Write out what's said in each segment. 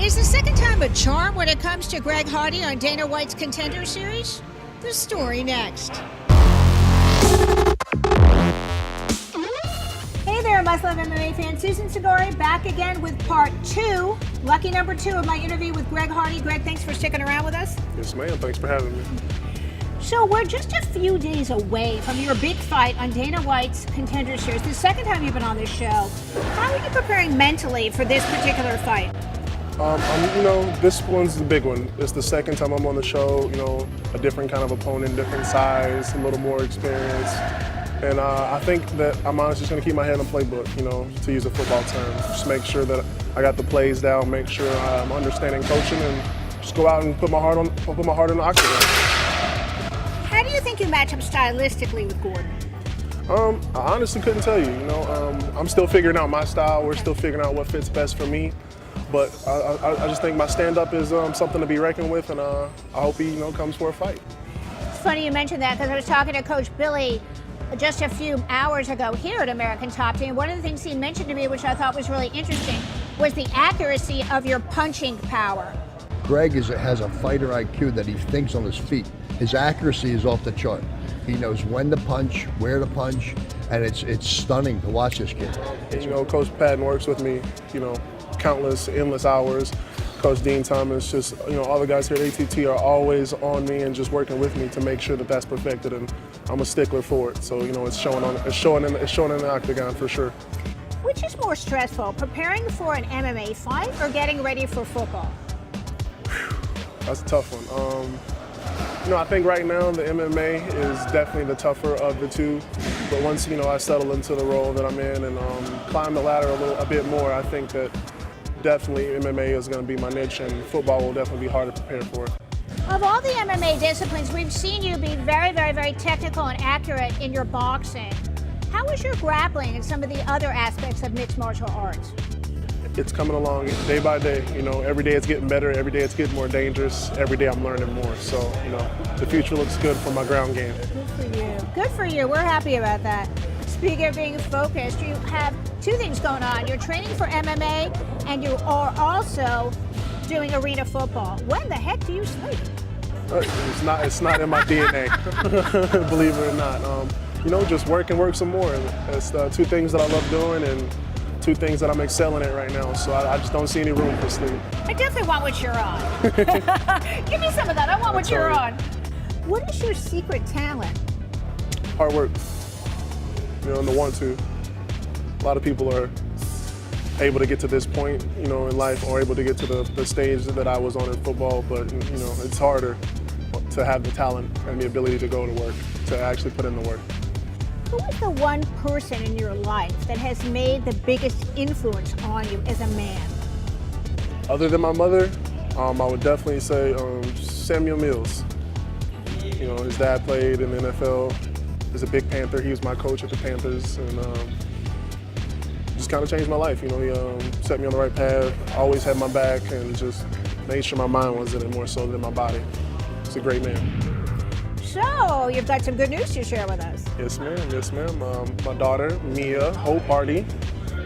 Is the second time a charm when it comes to Greg Hardy on Dana White's Contender Series? The story next. Hey there, Must Love MMA fans. Susan Cingari back again with part 2, lucky number 2 of my interview with Greg Hardy. Greg, thanks for sticking around with us. Yes, ma'am. Thanks for having me. So we're just a few days away from your big fight on Dana White's Contender Series. The second time you've been on this show. How are you preparing mentally for this particular fight? This one's the big one. It's the second time I'm on the show, a different kind of opponent, different size, a little more experience. And I think that I'm honestly just going to keep my head on playbook, to use a football term. Just make sure that I got the plays down, make sure I'm understanding coaching, and just go out and put my heart in the octagon. How do you think you match up stylistically with Gordon? I honestly couldn't tell you. I'm still figuring out my style. We're still figuring out what fits best for me. But I just think my stand-up is something to be reckoned with, and I hope he comes for a fight. It's funny you mentioned that, because I was talking to Coach Billy just a few hours ago here at American Top Team. One of the things he mentioned to me, which I thought was really interesting, was the accuracy of your punching power. Greg has a fighter IQ that he thinks on his feet. His accuracy is off the chart. He knows when to punch, where to punch, and it's stunning to watch this kid. Coach Padden works with me, countless, endless hours. Coach Dean Thomas, just, all the guys here at ATT are always on me and just working with me to make sure that that's perfected, and I'm a stickler for it. So, it's showing in the octagon for sure. Which is more stressful, preparing for an MMA fight or getting ready for football? That's a tough one. I think right now the MMA is definitely the tougher of the two. But once, I settle into the role that I'm in and climb the ladder a bit more, I think that definitely MMA is going to be my niche, and football will definitely be hard to prepare for. Of all the MMA disciplines, we've seen you be very, very, very technical and accurate in your boxing. How is your grappling and some of the other aspects of mixed martial arts? It's coming along day by day. Every day it's getting better. Every day it's getting more dangerous. Every day I'm learning more. So, the future looks good for my ground game. Good for you. Good for you. We're happy about that. Speaking of being focused, you have two things going on. You're training for MMA, and you are also doing arena football. When the heck do you sleep? It's not in my DNA, believe it or not. Just work and work some more. It's two things that I love doing, and two things that I'm excelling at right now, so I just don't see any room for sleep. I definitely want what you're on. Give me some of that. I want what you're on. What is your secret talent? Hard work. And the want to. A lot of people are able to get to this point, in life, or able to get to the stage that I was on in football, but, it's harder to have the talent and the ability to go to work, to actually put in the work. Who is the one person in your life that has made the biggest influence on you as a man? Other than my mother, I would definitely say Samuel Mills. His dad played in the NFL. He's a big Panther. He was my coach at the Panthers, and just kind of changed my life. He set me on the right path, always had my back, and just made sure my mind was in it more so than my body. He's a great man. So, you've got some good news to share with us. Yes, ma'am. Yes, ma'am. My daughter, Mia Hope Hardy,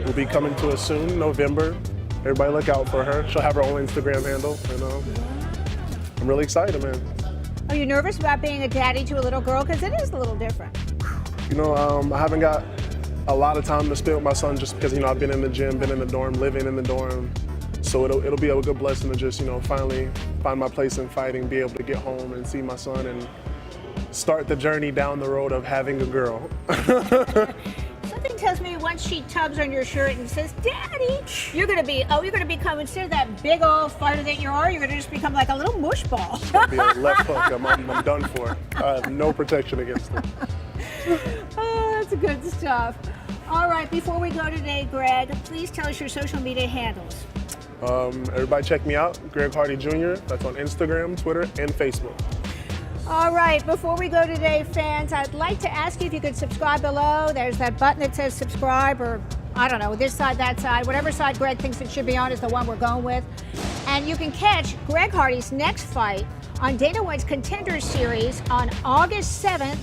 will be coming to us soon, November. Everybody look out for her. She'll have her own Instagram handle, and I'm really excited, man. Are you nervous about being a daddy to a little girl? Because it is a little different. I haven't got a lot of time to spend with my son just because, I've been in the gym, been in the dorm, living in the dorm. So it'll be a good blessing to just, finally find my place in fighting, be able to get home and see my son and start the journey down the road of having a girl. Something tells me once she tugs on your shirt and says, "Daddy," you're gonna become, instead of that big old fighter that you are, you're gonna just become like a little mush ball. It's gonna be a left hook. I'm done for. I have no protection against it. Oh, that's good stuff. All right, before we go today, Greg, please tell us your social media handles. Everybody check me out, Greg Hardy Jr. That's on Instagram, Twitter, and Facebook. All right, before we go today, fans, I'd like to ask you if you could subscribe below. There's that button that says subscribe, or I don't know, this side, that side, whatever side Greg thinks it should be on is the one we're going with. And you can catch Greg Hardy's next fight on Dana White's Contender Series on August 7th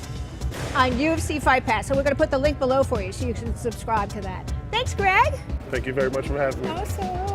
on UFC Fight Pass. So we're going to put the link below for you so you can subscribe to that. Thanks, Greg. Thank you very much for having me. Awesome.